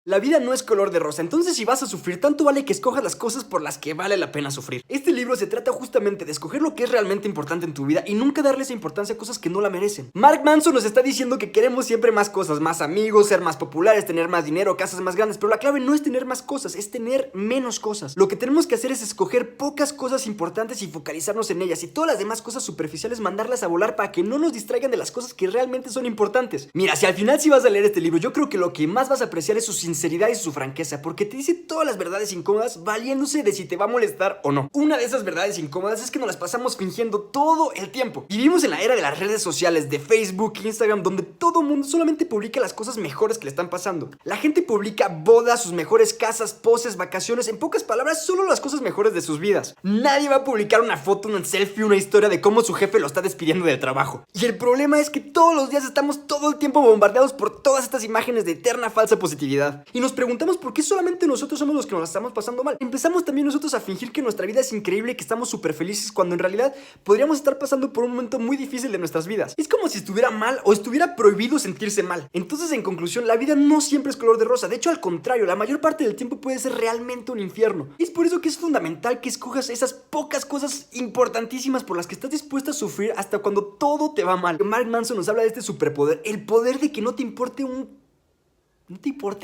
La vida no es color de rosa, entonces si vas a sufrir, tanto vale que escojas las cosas por las que vale la pena sufrir. Este libro se trata justamente de escoger lo que es realmente importante en tu vida y nunca darle esa importancia a cosas que no la merecen. Mark Manson nos está diciendo que queremos siempre más cosas, más amigos, ser más populares, tener más dinero, casas más grandes, pero la clave no es tener más cosas, es tener menos cosas. Lo que tenemos que hacer es escoger pocas cosas importantes y focalizarnos en ellas, y todas las demás cosas superficiales mandarlas a volar para que no nos distraigan de las cosas que realmente son importantes. Mira, si al final sí vas a leer este libro, yo creo que lo que más vas a apreciar es su sinceridad y su franqueza, porque te dice todas las verdades incómodas valiéndose de si te va a molestar o no. Una de esas verdades incómodas es que nos las pasamos fingiendo todo el tiempo. Vivimos en la era de las redes sociales, de Facebook, Instagram, donde todo el mundo solamente publica las cosas mejores que le están pasando. La gente publica bodas, sus mejores casas, poses, vacaciones, en pocas palabras, solo las cosas mejores de sus vidas. Nadie va a publicar una foto, una selfie, una historia de cómo su jefe lo está despidiendo del trabajo. Y el problema es que todos los días estamos todo el tiempo bombardeados por todas estas imágenes de eterna falsa positividad. Y nos preguntamos por qué solamente nosotros somos los que nos la estamos pasando mal. Empezamos también nosotros a fingir que nuestra vida es increíble y que estamos súper felices, cuando en realidad podríamos estar pasando por un momento muy difícil de nuestras vidas. Es como si estuviera mal o estuviera prohibido sentirse mal. Entonces, en conclusión, la vida no siempre es color de rosa. De hecho, al contrario, la mayor parte del tiempo puede ser realmente un infierno. Es por eso que es fundamental que escojas esas pocas cosas importantísimas por las que estás dispuesta a sufrir hasta cuando todo te va mal. Mark Manson nos habla de este superpoder, el poder de que no te importe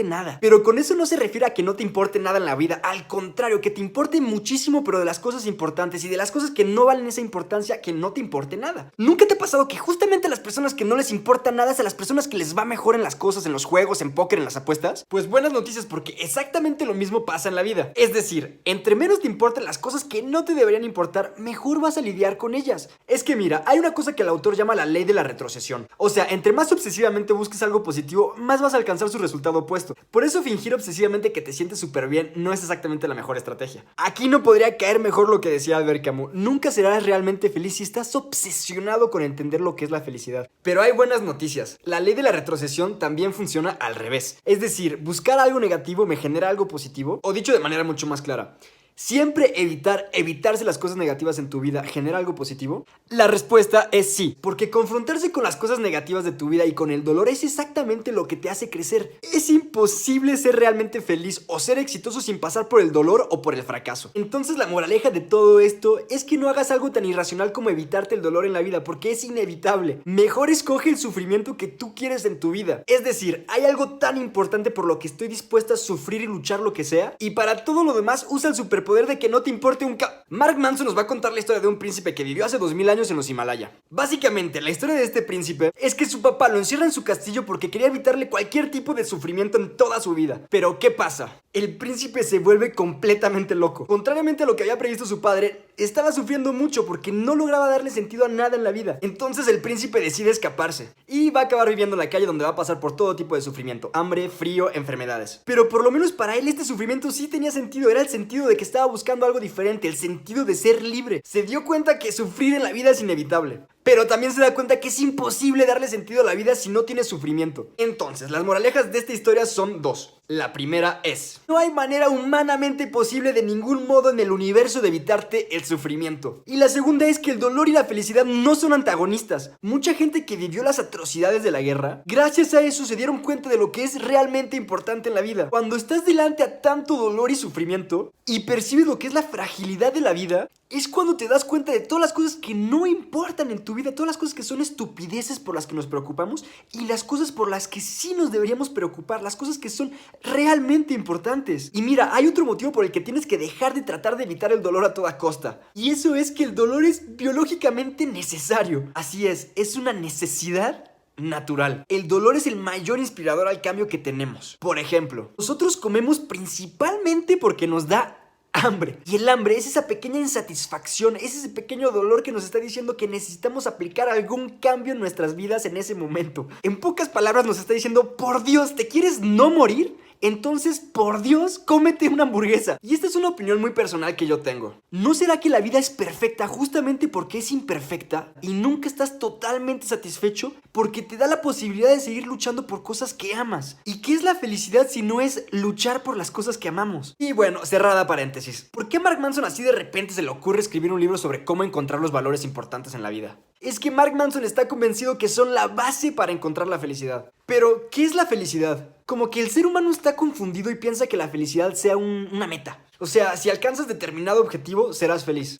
nada. Pero con eso no se refiere a que no te importe nada en la vida. Al contrario, que te importe muchísimo, pero de las cosas importantes, y de las cosas que no valen esa importancia, que no te importe nada. ¿Nunca te ha pasado que justamente a las personas que no les importa nada es a las personas que les va mejor en las cosas, en los juegos, en póker, en las apuestas? Pues buenas noticias, porque exactamente lo mismo pasa en la vida. Es decir, entre menos te importan las cosas que no te deberían importar, mejor vas a lidiar con ellas. Es que mira, hay una cosa que el autor llama la ley de la retrocesión. O sea, entre más obsesivamente busques algo positivo, más vas a alcanzar su resultado opuesto. Por eso fingir obsesivamente que te sientes súper bien no es exactamente la mejor estrategia. Aquí no podría caer mejor lo que decía Albert Camus: nunca serás realmente feliz si estás obsesionado con entender lo que es la felicidad. Pero hay buenas noticias. La ley de la retrocesión también funciona al revés. Es decir, buscar algo negativo me genera algo positivo. O dicho de manera mucho más clara, ¿siempre evitarse las cosas negativas en tu vida genera algo positivo? La respuesta es sí, porque confrontarse con las cosas negativas de tu vida y con el dolor es exactamente lo que te hace crecer. Es imposible ser realmente feliz o ser exitoso sin pasar por el dolor o por el fracaso. Entonces, la moraleja de todo esto es que no hagas algo tan irracional como evitarte el dolor en la vida, porque es inevitable. Mejor escoge el sufrimiento que tú quieres en tu vida. Es decir, hay algo tan importante por lo que estoy dispuesta a sufrir y luchar lo que sea, y para todo lo demás usa el superpoder de que no te importe un Mark Manson nos va a contar la historia de un príncipe que vivió hace 2000 años en los Himalaya. Básicamente, la historia de este príncipe es que su papá lo encierra en su castillo porque quería evitarle cualquier tipo de sufrimiento en toda su vida. Pero ¿qué pasa? El príncipe se vuelve completamente loco. Contrariamente a lo que había previsto su padre, estaba sufriendo mucho porque no lograba darle sentido a nada en la vida. Entonces el príncipe decide escaparse y va a acabar viviendo en la calle, donde va a pasar por todo tipo de sufrimiento: hambre, frío, enfermedades. Pero por lo menos para él este sufrimiento sí tenía sentido. Era el sentido de que estaba buscando algo diferente, el sentido de ser libre. Se dio cuenta que sufrir en la vida es inevitable, pero también se da cuenta que es imposible darle sentido a la vida si no tienes sufrimiento. Entonces, las moralejas de esta historia son dos. La primera es: no hay manera humanamente posible de ningún modo en el universo de evitarte el sufrimiento. Y la segunda es que el dolor y la felicidad no son antagonistas. Mucha gente que vivió las atrocidades de la guerra, gracias a eso se dieron cuenta de lo que es realmente importante en la vida. Cuando estás delante a tanto dolor y sufrimiento y percibes lo que es la fragilidad de la vida, es cuando te das cuenta de todas las cosas que no importan en tu vida, todas las cosas que son estupideces por las que nos preocupamos, y las cosas por las que sí nos deberíamos preocupar, las cosas que son realmente importantes. Y mira, hay otro motivo por el que tienes que dejar de tratar de evitar el dolor a toda costa, y eso es que el dolor es biológicamente necesario. Así es una necesidad natural. El dolor es el mayor inspirador al cambio que tenemos. Por ejemplo, nosotros comemos principalmente porque nos da hambre. Y el hambre es esa pequeña insatisfacción, es ese pequeño dolor que nos está diciendo que necesitamos aplicar algún cambio en nuestras vidas en ese momento. En pocas palabras nos está diciendo: por Dios, ¿te quieres no morir? Entonces, por Dios, cómete una hamburguesa. Y esta es una opinión muy personal que yo tengo. ¿No será que la vida es perfecta justamente porque es imperfecta y nunca estás totalmente satisfecho? Porque te da la posibilidad de seguir luchando por cosas que amas. ¿Y qué es la felicidad si no es luchar por las cosas que amamos? Y bueno, cerrada paréntesis, ¿por qué a Mark Manson así de repente se le ocurre escribir un libro sobre cómo encontrar los valores importantes en la vida? Es que Mark Manson está convencido que son la base para encontrar la felicidad. Pero, ¿qué es la felicidad? Como que el ser humano está confundido y piensa que la felicidad sea una meta. O sea, si alcanzas determinado objetivo, serás feliz.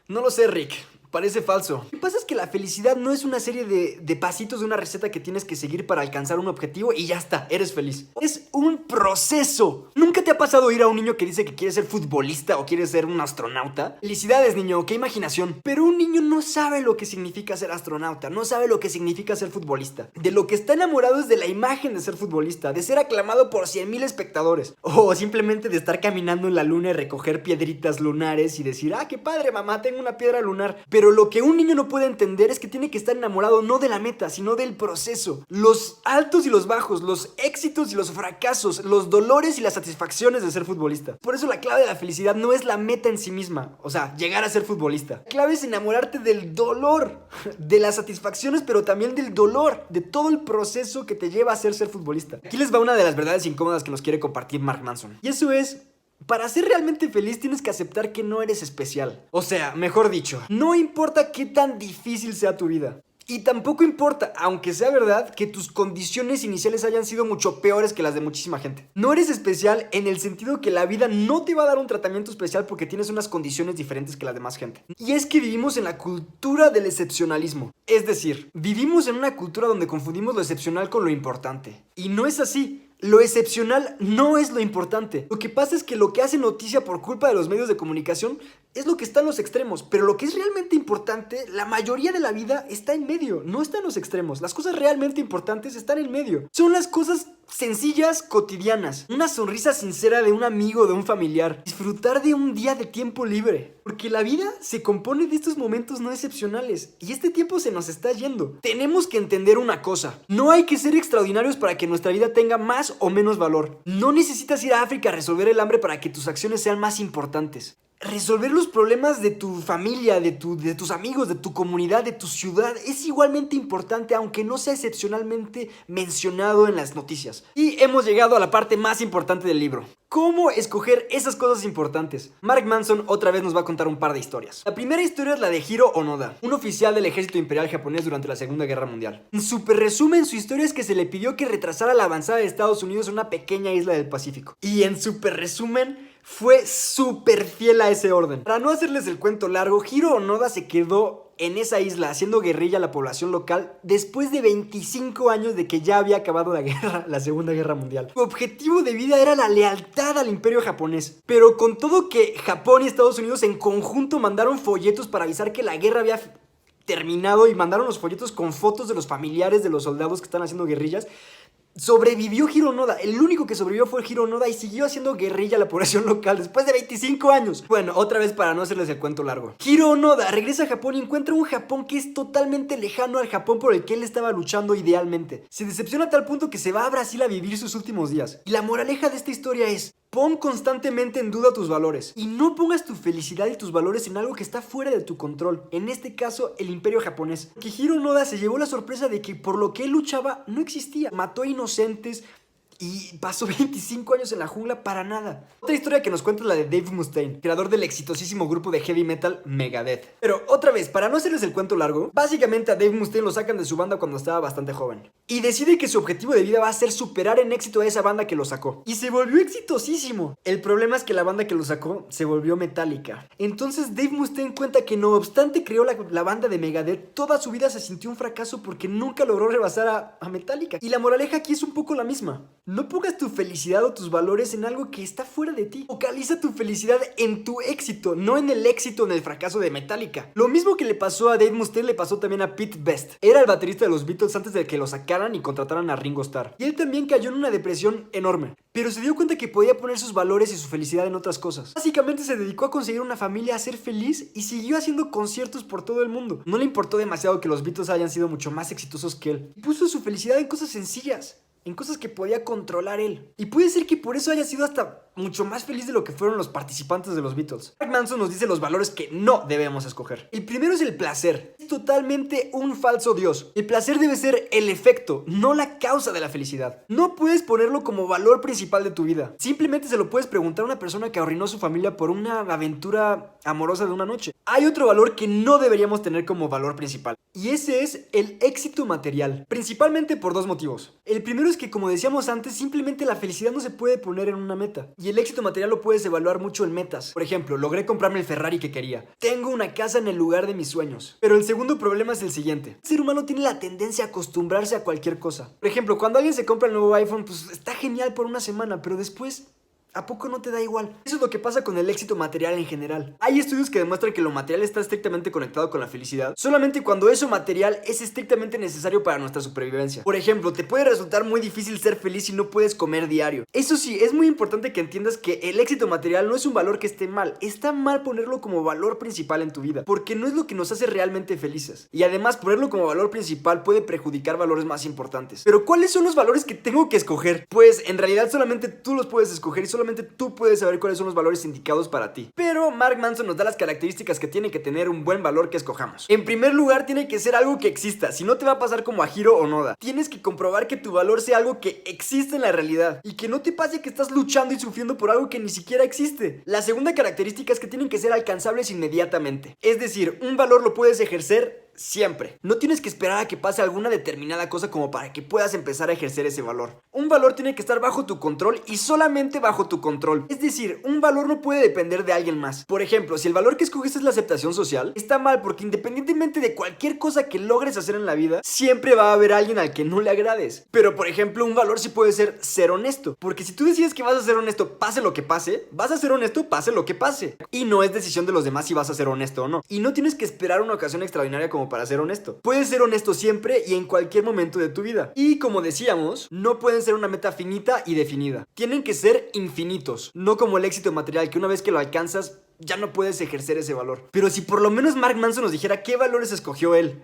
No lo sé, Rick. Parece falso. Lo que pasa es que la felicidad no es una serie de pasitos de una receta que tienes que seguir para alcanzar un objetivo y ya está, eres feliz. Es un proceso. ¿Nunca te ha pasado oír a un niño que dice que quiere ser futbolista o quiere ser un astronauta? Felicidades, niño, qué imaginación. Pero un niño no sabe lo que significa ser astronauta, no sabe lo que significa ser futbolista. De lo que está enamorado es de la imagen de ser futbolista, de ser aclamado por 100,000 espectadores. O simplemente de estar caminando en la luna y recoger piedritas lunares y decir, ah, qué padre, mamá, tengo una piedra lunar. Pero lo que un niño no puede entender es que tiene que estar enamorado no de la meta, sino del proceso. Los altos y los bajos, los éxitos y los fracasos, los dolores y las satisfacciones de ser futbolista. Por eso la clave de la felicidad no es la meta en sí misma, o sea, llegar a ser futbolista. La clave es enamorarte del dolor, de las satisfacciones, pero también del dolor, de todo el proceso que te lleva a ser futbolista. Aquí les va una de las verdades incómodas que nos quiere compartir Mark Manson. Y eso es: para ser realmente feliz tienes que aceptar que no eres especial. O sea, mejor dicho, no importa qué tan difícil sea tu vida. Y tampoco importa, aunque sea verdad, que tus condiciones iniciales hayan sido mucho peores que las de muchísima gente. No eres especial en el sentido que la vida no te va a dar un tratamiento especial porque tienes unas condiciones diferentes que la demás gente. Y es que vivimos en la cultura del excepcionalismo. Es decir, vivimos en una cultura donde confundimos lo excepcional con lo importante. Y no es así. Lo excepcional no es lo importante. Lo que pasa es que lo que hace noticia por culpa de los medios de comunicación es lo que está en los extremos. Pero lo que es realmente importante, la mayoría de la vida está en medio, no está en los extremos. Las cosas realmente importantes están en medio. Son las cosas sencillas, cotidianas. Una sonrisa sincera de un amigo, de un familiar. Disfrutar de un día de tiempo libre. Porque la vida se compone de estos momentos no excepcionales. Y este tiempo se nos está yendo. Tenemos que entender una cosa: no hay que ser extraordinarios para que nuestra vida tenga más o menos valor. No necesitas ir a África a resolver el hambre para que tus acciones sean más importantes. Resolver los problemas de tu familia, de tus amigos, de tu comunidad, de tu ciudad es igualmente importante, aunque no sea excepcionalmente mencionado en las noticias. Y hemos llegado a la parte más importante del libro: ¿cómo escoger esas cosas importantes? Mark Manson otra vez nos va a contar un par de historias. La primera historia es la de Hiro Onoda, un oficial del ejército imperial japonés durante la Segunda Guerra Mundial. En súper resumen, su historia es que se le pidió que retrasara la avanzada de Estados Unidos a una pequeña isla del Pacífico. Y en súper resumen, fue súper fiel a ese orden. Para no hacerles el cuento largo, Hiro Onoda se quedó en esa isla haciendo guerrilla a la población local después de 25 años de que ya había acabado la guerra, la Segunda Guerra Mundial. Su objetivo de vida era la lealtad al imperio japonés. Pero con todo que Japón y Estados Unidos en conjunto mandaron folletos para avisar que la guerra había terminado, y mandaron los folletos con fotos de los familiares de los soldados que están haciendo guerrillas, sobrevivió Hiro Onoda. El único que sobrevivió fue Hiro Onoda y siguió haciendo guerrilla a la población local después de 25 años. Bueno, otra vez para no hacerles el cuento largo. Hiro Onoda regresa a Japón y encuentra un Japón que es totalmente lejano al Japón por el que él estaba luchando idealmente. Se decepciona a tal punto que se va a Brasil a vivir sus últimos días. Y la moraleja de esta historia es: pon constantemente en duda tus valores y no pongas tu felicidad y tus valores en algo que está fuera de tu control. En este caso, el imperio japonés. Que Hiro Onoda se llevó la sorpresa de que por lo que él luchaba no existía. Mató a inocentes y pasó 25 años en la jungla para nada. Otra historia que nos cuenta es la de Dave Mustaine, creador del exitosísimo grupo de heavy metal Megadeth. Pero otra vez, para no hacerles el cuento largo, básicamente a Dave Mustaine lo sacan de su banda cuando estaba bastante joven. Y decide que su objetivo de vida va a ser superar en éxito a esa banda que lo sacó. Y se volvió exitosísimo. El problema es que la banda que lo sacó se volvió Metallica. Entonces Dave Mustaine cuenta que no obstante creó la banda de Megadeth, toda su vida se sintió un fracaso porque nunca logró rebasar a Metallica. Y la moraleja aquí es un poco la misma. No pongas tu felicidad o tus valores en algo que está fuera de ti. Focaliza tu felicidad en tu éxito, no en el éxito o en el fracaso de Metallica. Lo mismo que le pasó a Dave Mustaine le pasó también a Pete Best. Era el baterista de los Beatles antes de que lo sacaran y contrataran a Ringo Starr. Y él también cayó en una depresión enorme, pero se dio cuenta que podía poner sus valores y su felicidad en otras cosas. Básicamente se dedicó a conseguir una familia, a ser feliz y siguió haciendo conciertos por todo el mundo. No le importó demasiado que los Beatles hayan sido mucho más exitosos que él. Puso su felicidad en cosas sencillas, en cosas que podía controlar él. Y puede ser que por eso haya sido hasta mucho más feliz de lo que fueron los participantes de los Beatles. Mark Manson nos dice los valores que no debemos escoger. El primero es el placer. Es totalmente un falso dios. El placer debe ser el efecto, no la causa de la felicidad. No puedes ponerlo como valor principal de tu vida. Simplemente se lo puedes preguntar a una persona que arruinó a su familia por una aventura amorosa de una noche. Hay otro valor que no deberíamos tener como valor principal, y ese es el éxito material. Principalmente por dos motivos. El primero es que, como decíamos antes, simplemente la felicidad no se puede poner en una meta. Y el éxito material lo puedes evaluar mucho en metas. Por ejemplo, logré comprarme el Ferrari que quería. Tengo una casa en el lugar de mis sueños. Pero el segundo problema es el siguiente. El ser humano tiene la tendencia a acostumbrarse a cualquier cosa. Por ejemplo, cuando alguien se compra el nuevo iPhone, pues está genial por una semana, pero después, ¿a poco no te da igual? Eso es lo que pasa con el éxito material en general. Hay estudios que demuestran que lo material está estrictamente conectado con la felicidad solamente cuando eso material es estrictamente necesario para nuestra supervivencia. Por ejemplo, te puede resultar muy difícil ser feliz si no puedes comer diario. Eso sí, es muy importante que entiendas que el éxito material no es un valor que esté mal. Está mal ponerlo como valor principal en tu vida, porque no es lo que nos hace realmente felices. Y además, ponerlo como valor principal puede perjudicar valores más importantes. Pero ¿cuáles son los valores que tengo que escoger? Pues en realidad solamente tú los puedes escoger y solamente tú puedes saber cuáles son los valores indicados para ti. Pero Mark Manson nos da las características que tiene que tener un buen valor que escojamos. En primer lugar, tiene que ser algo que exista. Si no, te va a pasar como a Hiro Onoda. Tienes que comprobar que tu valor sea algo que existe en la realidad y que no te pase que estás luchando y sufriendo por algo que ni siquiera existe. La segunda característica es que tienen que ser alcanzables inmediatamente. Es decir, un valor lo puedes ejercer siempre. No tienes que esperar a que pase alguna determinada cosa como para que puedas empezar a ejercer ese valor. Un valor tiene que estar bajo tu control y solamente bajo tu control. Es decir, un valor no puede depender de alguien más. Por ejemplo, si el valor que escoges es la aceptación social, está mal porque independientemente de cualquier cosa que logres hacer en la vida, siempre va a haber alguien al que no le agrades. Pero por ejemplo, un valor sí puede ser honesto. Porque si tú decides que vas a ser honesto, pase lo que pase, vas a ser honesto, pase lo que pase. Y no es decisión de los demás si vas a ser honesto o no. Y no tienes que esperar una ocasión extraordinaria como para ser honesto. Puedes ser honesto siempre y en cualquier momento de tu vida. Y como decíamos, no pueden ser una meta finita y definida. Tienen que ser infinitos, no como el éxito material que una vez que lo alcanzas ya no puedes ejercer ese valor. Pero si por lo menos Mark Manson nos dijera qué valores escogió él.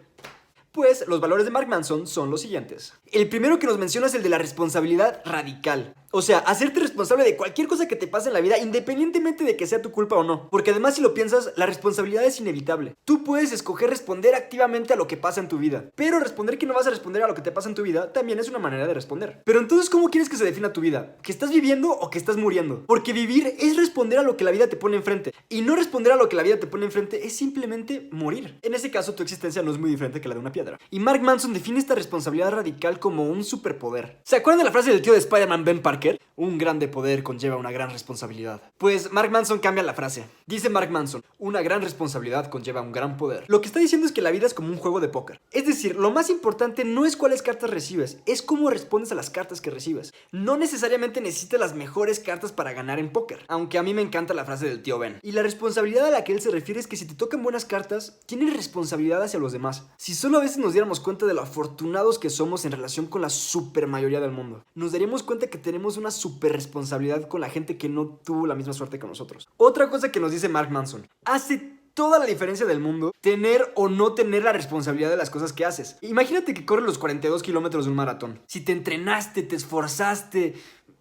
Pues los valores de Mark Manson son los siguientes. El primero que nos menciona es el de la responsabilidad radical. O sea, hacerte responsable de cualquier cosa que te pase en la vida, independientemente de que sea tu culpa o no. Porque además, si lo piensas, la responsabilidad es inevitable. Tú puedes escoger responder activamente a lo que pasa en tu vida. Pero responder que no vas a responder a lo que te pasa en tu vida también es una manera de responder. Pero entonces, ¿cómo quieres que se defina tu vida? ¿Que estás viviendo o que estás muriendo? Porque vivir es responder a lo que la vida te pone enfrente. Y no responder a lo que la vida te pone enfrente es simplemente morir. En ese caso, tu existencia no es muy diferente que la de una piedra. Y Mark Manson define esta responsabilidad radical como un superpoder. ¿Se acuerdan de la frase del tío de Spider-Man, Ben Parker? Un grande poder conlleva una gran responsabilidad. Pues Mark Manson cambia la frase. Dice Mark Manson, una gran responsabilidad conlleva un gran poder. Lo que está diciendo es que la vida es como un juego de póker. Es decir, lo más importante no es cuáles cartas recibes, es cómo respondes a las cartas que recibes. No necesariamente necesitas las mejores cartas para ganar en póker, aunque a mí me encanta la frase del tío Ben. Y la responsabilidad a la que él se refiere es que si te tocan buenas cartas, tienes responsabilidad hacia los demás. Si solo a veces nos diéramos cuenta de lo afortunados que somos en relación con la super mayoría del mundo, nos daríamos cuenta que tenemos una super responsabilidad con la gente que no tuvo la misma suerte que nosotros. Otra cosa que nos dice Mark Manson, hace toda la diferencia del mundo tener o no tener la responsabilidad de las cosas que haces. Imagínate que corres los 42 kilómetros de un maratón. Si te entrenaste, te esforzaste,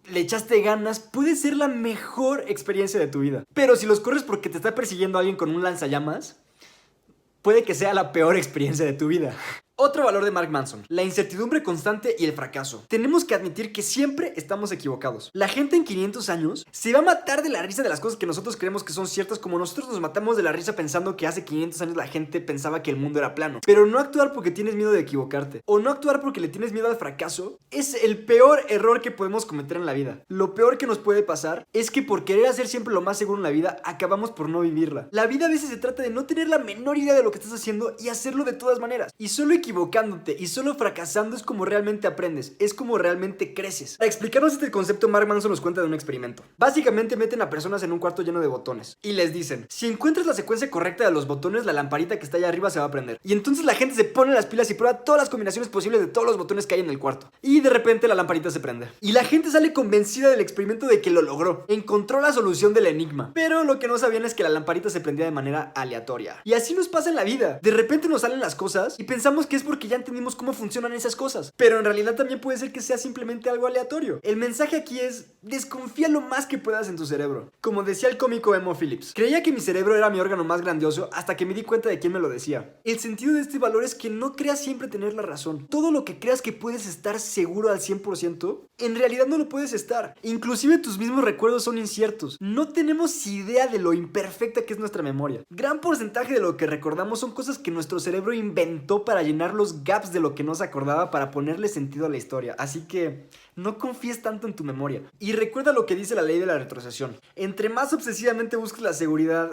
le echaste ganas, puede ser la mejor experiencia de tu vida. Pero si los corres porque te está persiguiendo alguien con un lanzallamas, puede que sea la peor experiencia de tu vida. Otro valor de Mark Manson, la incertidumbre constante y el fracaso. Tenemos que admitir que siempre estamos equivocados. La gente en 500 años se va a matar de la risa de las cosas que nosotros creemos que son ciertas, como nosotros nos matamos de la risa pensando que hace 500 años la gente pensaba que el mundo era plano. Pero no actuar porque tienes miedo de equivocarte o no actuar porque le tienes miedo al fracaso es el peor error que podemos cometer en la vida. Lo peor que nos puede pasar es que por querer hacer siempre lo más seguro en la vida acabamos por no vivirla. La vida a veces se trata de no tener la menor idea de lo que estás haciendo y hacerlo de todas maneras. Y solo equivocándote y solo fracasando es como realmente aprendes, es como realmente creces. Para explicarnos este concepto, Mark Manson nos cuenta de un experimento. Básicamente meten a personas en un cuarto lleno de botones y les dicen, si encuentras la secuencia correcta de los botones, la lamparita que está allá arriba se va a prender. Y entonces la gente se pone las pilas y prueba todas las combinaciones posibles de todos los botones que hay en el cuarto. Y de repente la lamparita se prende. Y la gente sale convencida del experimento de que lo logró. Encontró la solución del enigma. Pero lo que no sabían es que la lamparita se prendía de manera aleatoria. Y así nos pasa en la vida. De repente nos salen las cosas y pensamos que es porque ya entendimos cómo funcionan esas cosas, pero en realidad también puede ser que sea simplemente algo aleatorio. El mensaje aquí es, desconfía lo más que puedas en tu cerebro. Como decía el cómico Emo Phillips, creía que mi cerebro era mi órgano más grandioso hasta que me di cuenta de quién me lo decía. El sentido de este valor es que no creas siempre tener la razón. Todo lo que creas que puedes estar seguro al 100%, en realidad no lo puedes estar. Inclusive tus mismos recuerdos son inciertos. No tenemos idea de lo imperfecta que es nuestra memoria. Gran porcentaje de lo que recordamos son cosas que nuestro cerebro inventó para llenar rellenar los gaps de lo que no se acordaba para ponerle sentido a la historia. Así que no confíes tanto en tu memoria. Y recuerda lo que dice la ley de la retrocesión. Entre más obsesivamente busques la seguridad,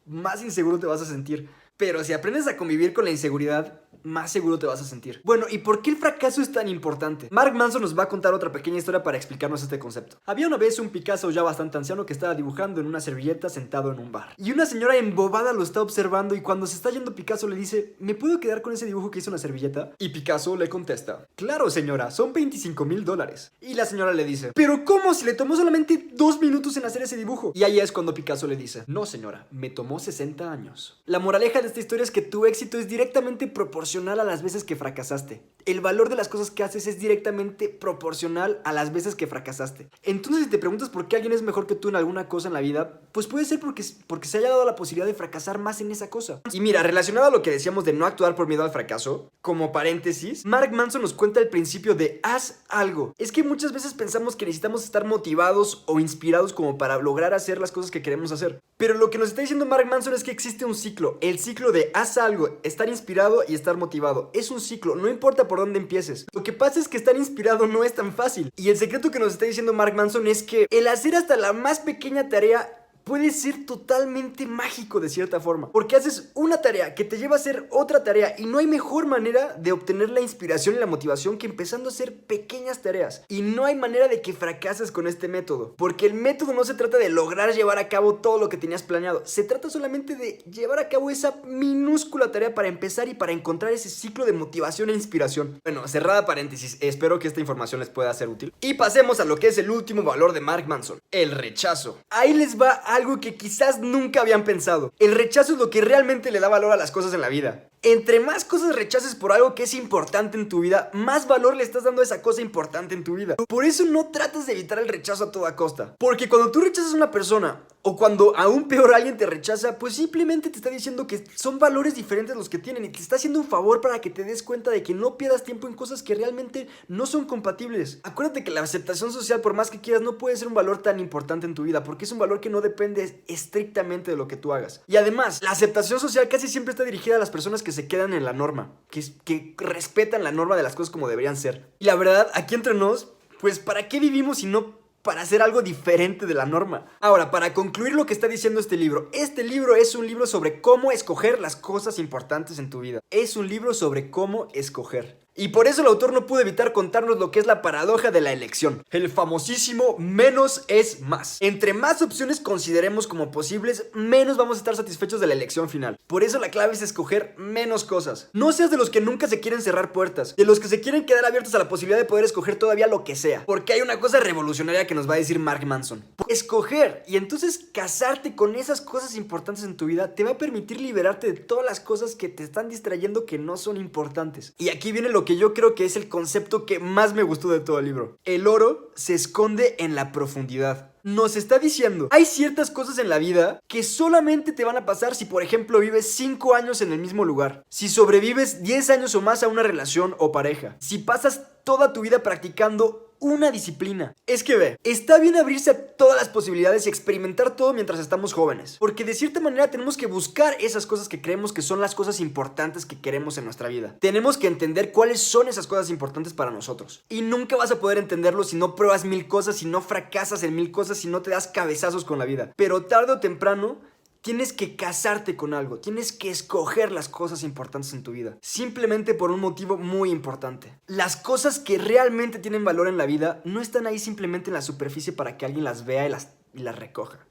más inseguro te vas a sentir. Pero si aprendes a convivir con la inseguridad, más seguro te vas a sentir. Bueno, ¿y por qué el fracaso es tan importante? Mark Manson nos va a contar otra pequeña historia para explicarnos este concepto. Había una vez un Picasso ya bastante anciano que estaba dibujando en una servilleta sentado en un bar. Y una señora embobada lo está observando y cuando se está yendo Picasso le dice: ¿me puedo quedar con ese dibujo que hizo en la servilleta? Y Picasso le contesta: claro señora, son $25,000. Y la señora le dice: ¿pero cómo? Si le tomó solamente 2 minutos en hacer ese dibujo. Y ahí es cuando Picasso le dice: no señora, me tomó 60 años. La moraleja de esta historia es que tu éxito es directamente proporcional a las veces que fracasaste. El valor de las cosas que haces es directamente proporcional a las veces que fracasaste. Entonces, si te preguntas por qué alguien es mejor que tú en alguna cosa en la vida, pues puede ser porque se haya dado la posibilidad de fracasar más en esa cosa. Y mira, relacionado a lo que decíamos de no actuar por miedo al fracaso, como paréntesis, Mark Manson nos cuenta el principio de haz algo. Es que muchas veces pensamos que necesitamos estar motivados o inspirados como para lograr hacer las cosas que queremos hacer. Pero lo que nos está diciendo Mark Manson es que existe un ciclo. El ciclo de haz algo, estar inspirado y estar motivado. Es un ciclo, no importa por dónde empieces. Lo que pasa es que estar inspirado no es tan fácil. Y el secreto que nos está diciendo Mark Manson es que el hacer hasta la más pequeña tarea puede ser totalmente mágico de cierta forma. Porque haces una tarea que te lleva a hacer otra tarea y no hay mejor manera de obtener la inspiración y la motivación que empezando a hacer pequeñas tareas. Y no hay manera de que fracases con este método. Porque el método no se trata de lograr llevar a cabo todo lo que tenías planeado. Se trata solamente de llevar a cabo esa minúscula tarea para empezar y para encontrar ese ciclo de motivación e inspiración. Bueno, cerrada paréntesis, espero que esta información les pueda ser útil. Y pasemos a lo que es el último valor de Mark Manson: el rechazo. Ahí les va algo que quizás nunca habían pensado. El rechazo es lo que realmente le da valor a las cosas en la vida. Entre más cosas rechaces por algo que es importante en tu vida, más valor le estás dando a esa cosa importante en tu vida. Por eso no trates de evitar el rechazo a toda costa. Porque cuando tú rechazas a una persona, o cuando aún peor alguien te rechaza, pues simplemente te está diciendo que son valores diferentes los que tienen y te está haciendo un favor para que te des cuenta de que no pierdas tiempo en cosas que realmente no son compatibles. Acuérdate que la aceptación social, por más que quieras, no puede ser un valor tan importante en tu vida, porque es un valor que no depende estrictamente de lo que tú hagas. Y además, la aceptación social casi siempre está dirigida a las personas que se quedan en la norma, que respetan la norma de las cosas como deberían ser. Y la verdad, aquí entre nos, pues ¿para qué vivimos si no para hacer algo diferente de la norma? Ahora, para concluir lo que está diciendo este libro es un libro sobre cómo escoger las cosas importantes en tu vida. Es un libro sobre cómo escoger. Y por eso el autor no pudo evitar contarnos lo que es la paradoja de la elección. El famosísimo menos es más. Entre más opciones consideremos como posibles, menos vamos a estar satisfechos de la elección final. Por eso la clave es escoger menos cosas. No seas de los que nunca se quieren cerrar puertas, de los que se quieren quedar abiertos a la posibilidad de poder escoger todavía lo que sea. Porque hay una cosa revolucionaria que nos va a decir Mark Manson: escoger. Y entonces casarte con esas cosas importantes en tu vida te va a permitir liberarte de todas las cosas que te están distrayendo que no son importantes. Y aquí viene lo que yo creo que es el concepto que más me gustó de todo el libro. El oro se esconde en la profundidad. Nos está diciendo, hay ciertas cosas en la vida que solamente te van a pasar si, por ejemplo, vives 5 años en el mismo lugar, si sobrevives 10 años o más a una relación o pareja, si pasas toda tu vida practicando una disciplina. Es que ve, está bien abrirse a todas las posibilidades y experimentar todo mientras estamos jóvenes, porque de cierta manera tenemos que buscar esas cosas que creemos que son las cosas importantes que queremos en nuestra vida. Tenemos que entender cuáles son esas cosas importantes para nosotros. Y nunca vas a poder entenderlo si no pruebas 1000 cosas, si no fracasas en 1000 cosas, si no te das cabezazos con la vida. Pero tarde o temprano tienes que casarte con algo, tienes que escoger las cosas importantes en tu vida, simplemente por un motivo muy importante. Las cosas que realmente tienen valor en la vida no están ahí simplemente en la superficie para que alguien las vea y las recoja.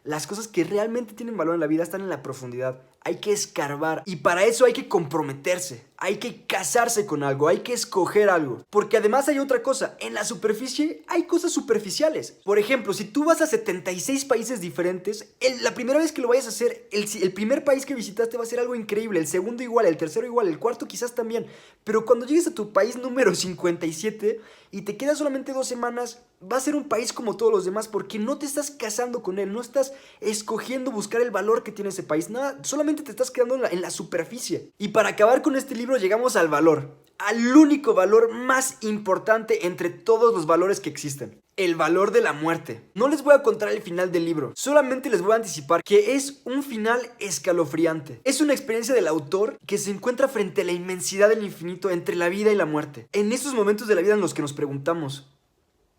Las cosas que realmente tienen valor en la vida están en la profundidad. Hay que escarbar y para eso hay que comprometerse, hay que casarse con algo, hay que escoger algo. Porque además hay otra cosa, en la superficie hay cosas superficiales. Por ejemplo, si tú vas a 76 países diferentes, la primera vez que lo vayas a hacer, el primer país que visitaste va a ser algo increíble, el segundo igual, el tercero igual, el cuarto quizás también. Pero cuando llegues a tu país número 57 y te quedas solamente 2 semanas, va a ser un país como todos los demás porque no te estás casando con él, no estás escogiendo buscar el valor que tiene ese país, nada, solamente te estás quedando en la superficie. Y para acabar con este libro llegamos al valor. al único valor más importante entre todos los valores que existen. El valor de la muerte. No les voy a contar el final del libro, solamente les voy a anticipar que es un final escalofriante. Es una experiencia del autor que se encuentra frente a la inmensidad del infinito entre la vida y la muerte. En esos momentos de la vida en los que nos preguntamos,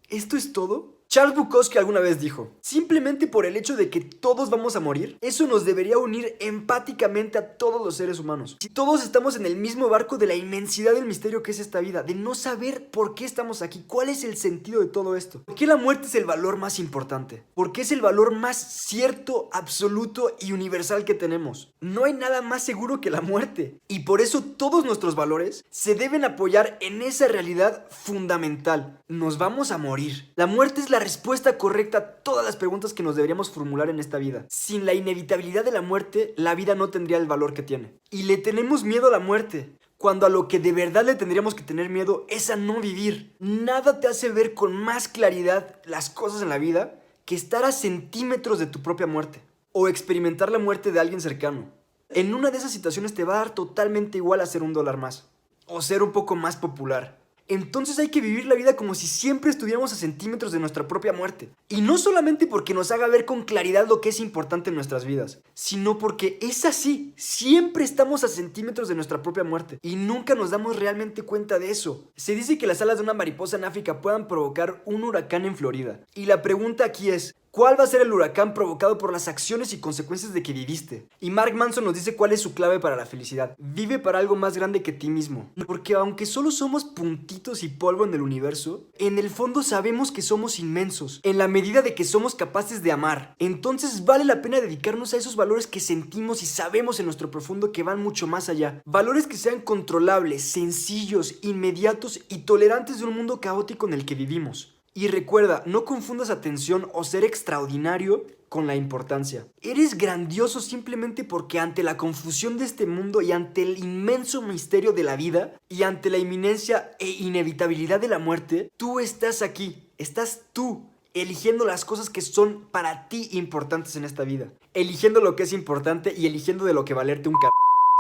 ¿esto es todo? Charles Bukowski alguna vez dijo, simplemente por el hecho de que todos vamos a morir, eso nos debería unir empáticamente a todos los seres humanos. Si todos estamos en el mismo barco de la inmensidad del misterio que es esta vida, de no saber por qué estamos aquí, cuál es el sentido de todo esto. ¿Por qué la muerte es el valor más importante? Porque es el valor más cierto, absoluto y universal que tenemos. No hay nada más seguro que la muerte. Y por eso todos nuestros valores se deben apoyar en esa realidad fundamental. Nos vamos a morir. La muerte es la respuesta correcta a todas las preguntas que nos deberíamos formular en esta vida. Sin la inevitabilidad de la muerte, la vida no tendría el valor que tiene. Y le tenemos miedo a la muerte, cuando a lo que de verdad le tendríamos que tener miedo es a no vivir. Nada te hace ver con más claridad las cosas en la vida que estar a centímetros de tu propia muerte, o experimentar la muerte de alguien cercano. En una de esas situaciones te va a dar totalmente igual hacer $1 más, o ser un poco más popular. Entonces hay que vivir la vida como si siempre estuviéramos a centímetros de nuestra propia muerte. Y no solamente porque nos haga ver con claridad lo que es importante en nuestras vidas, sino porque es así. Siempre estamos a centímetros de nuestra propia muerte y nunca nos damos realmente cuenta de eso. Se dice que las alas de una mariposa en África puedan provocar un huracán en Florida. Y la pregunta aquí es, ¿cuál va a ser el huracán provocado por las acciones y consecuencias de que viviste? Y Mark Manson nos dice cuál es su clave para la felicidad. Vive para algo más grande que ti mismo. Porque aunque solo somos puntitos y polvo en el universo, en el fondo sabemos que somos inmensos, en la medida de que somos capaces de amar. Entonces vale la pena dedicarnos a esos valores que sentimos y sabemos en nuestro profundo que van mucho más allá. Valores que sean controlables, sencillos, inmediatos y tolerantes de un mundo caótico en el que vivimos. Y recuerda, no confundas atención o ser extraordinario con la importancia. Eres grandioso simplemente porque ante la confusión de este mundo y ante el inmenso misterio de la vida y ante la inminencia e inevitabilidad de la muerte, tú estás aquí, estás tú, eligiendo las cosas que son para ti importantes en esta vida. Eligiendo lo que es importante y eligiendo de lo que valerte un c***.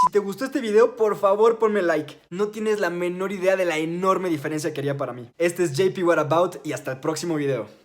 Si te gustó este video, por favor ponme like. No tienes la menor idea de la enorme diferencia que haría para mí. Este es JP What About y hasta el próximo video.